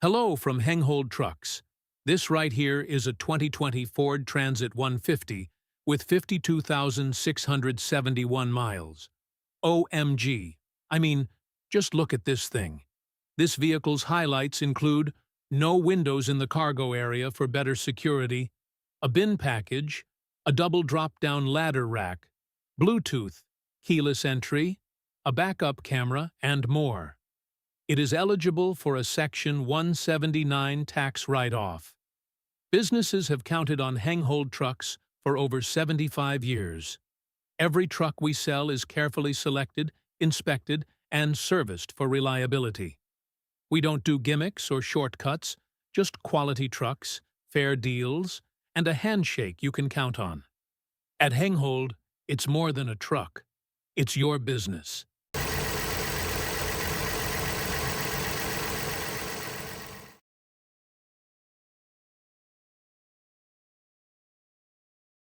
Hello from Hengehold Trucks. This right here is a 2020 Ford Transit 150 with 52,671 miles. OMG. I mean, just look at this thing. This vehicle's highlights include no windows in the cargo area for better security, a bin package, a double drop-down ladder rack, Bluetooth, keyless entry, a backup camera, and more. It is eligible for a Section 179 tax write-off. Businesses have counted on Hengehold trucks for over 75 years. Every truck we sell is carefully selected, inspected, and serviced for reliability. We don't do gimmicks or shortcuts, just quality trucks, fair deals, and a handshake you can count on. At Hengehold, it's more than a truck. It's your business.